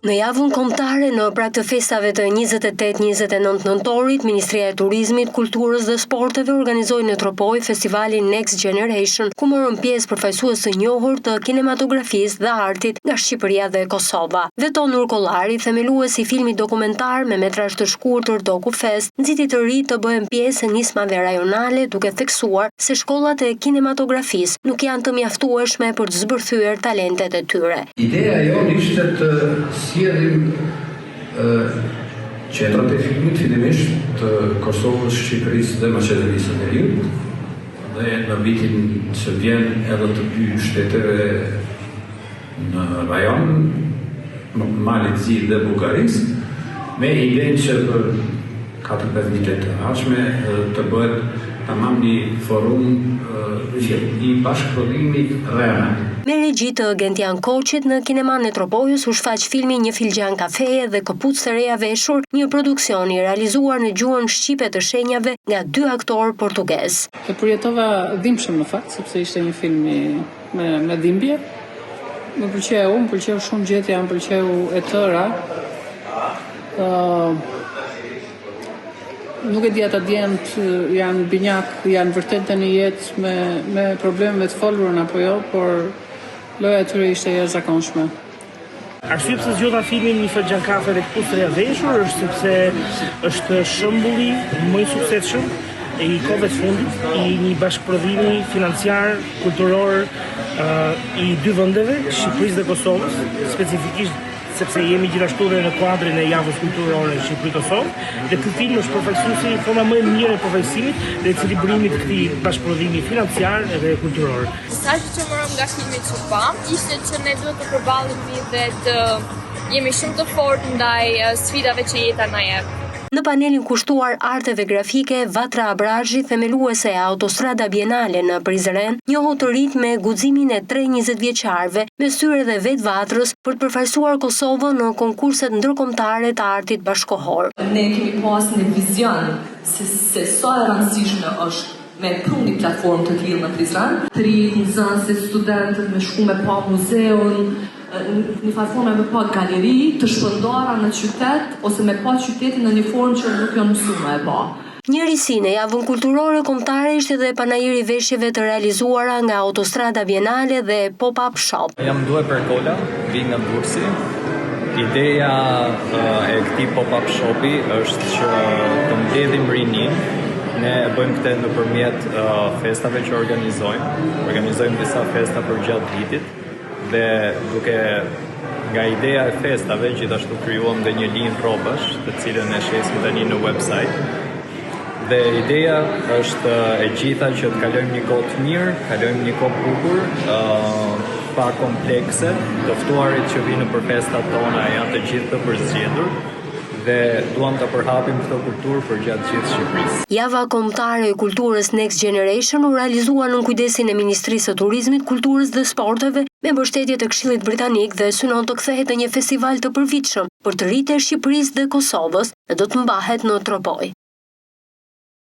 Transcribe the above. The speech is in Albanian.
Në javën kombëtare në prag të festave të 28-29 nëntorit, Ministria e Turizmit, Kulturës dhe Sporteve organizoi në Tropoj festivalin Next Generation, ku morën pjesë përfaqësues të njohur të kinematografisë dhe artit nga Shqipëria dhe Kosova. Vetonur Kollari, themeluesi i filmit dokumentar me metrazh të shkurtër DokuFest, nxiti të ri të bëhen pjesë e nismave rajonale, duke theksuar se shkollat e kinematografisë nuk janë të mjaftueshme për të zbërthyer talentet e tyre. Ideja jonë ishte të sjellim qendrat e filmit fillimisht të Kosovës, Shqipërisë dhe Maqedonisë së Veriut, dhe në vitin që vjen edhe të dy shteteve në rajon, Malit Zi dhe Bukarisë, me idenë që për 4-5 vite të ardhshme të bëhet tamam një forum i bashkëprodhimit real. Me regji të Gentian Koçit, në kineman e Tropojës u shfaq filmi Një filxhan kafeje dhe Këpucë të reja veshur, një produksion i realizuar në gjuhën shqipe të shenjave nga 2 aktorë portugez. E përjetova dhimbshëm në fakt, sepse ishte një film me dhimbje. Më pëlqeu shumë gjetja, më pëlqeu e tëra. Nuk e di ata djemt janë binjak, janë vërtet të një jetë me probleme të folurën apo jo, por loja e tyre ishte jashtëzakonshme. Arsye pse zgjodha filmin Një filxhan kafe dhe Këpucë të reja veshur është sepse është shembulli më i suksesshëm i kohëve të fundit i një bashkëprodhimi financiar, kulturor i 2 vendeve, Shqipërisë dhe Kosovës, specifikisht sepse jemi gjithashtu dhe në kuadrin e javës kulturore Shqipëri-Kosovë, dhe ky film është përfaqësuesi forma më e mirë e përfaqësimit dhe ekuilibrimit të këtij bashkëprodhimi financiar dhe kulturor. Mesazhi që morëm nga filmi që pam ishte që ne duhet të përballemi dhe të jemi shumë të fortë ndaj sfidave që jeta na jep. Në panelin kushtuar arteve grafike, Vatra Abrazhi, themeluese e Autostrada Bienale në Prizren, njohu të rit me guximin e 3 20-vjeçarëve me syre dhe vetë Vatrës për të përfaqësuar Kosovën në konkurset ndërkombëtare të artit bashkohor. Ne kemi pas një vizion se sa e rëndësishme është me pru një platformë të tillë në Prizren, të rinj, nxënësit, studentët me shku me pa muzeun, një farforme me pa galeri të shpërndara në qytet, ose me pa qytetin në një formë që nuk janë mësuar e pa. Njërisi në javën kulturore kombëtare ishte dhe panajiri veshjeve të realizuara nga Autostrada Bienale dhe Pop-up Shop. Jam Due Perkola, vi nga Durrësi. Ideja e këtij Pop-up Shopi është që të mbledhim rinin. Ne e bëjmë këtë nëpërmjet festave që organizojmë disa festa për gjatë vitit. Dhe duke nga ideja e festave, gjithashtu krijuam dhe një linjë rrobash, të cilën e shesim tani në website. Dhe ideja është e gjitha që të kalojmë një kohë të mirë, kalojmë një kohë bukur, pa komplekse. Të ftuarit që vinë për festat tona janë të gjithë të përzgjedhur. Dhe duam të përhapim këtë kulturë për gjatë gjithë Shqipërisë. Java kombëtare e kulturës Next Generation u realizua në kujdesin e Ministrisë së Turizmit, Kulturës dhe Sporteve me mbështetje të Këshillit Britanik dhe synon të kthehet në një festival të përvitshëm për të rritë e Shqipërisë dhe Kosovës dhe do të mbahet në Tropoj.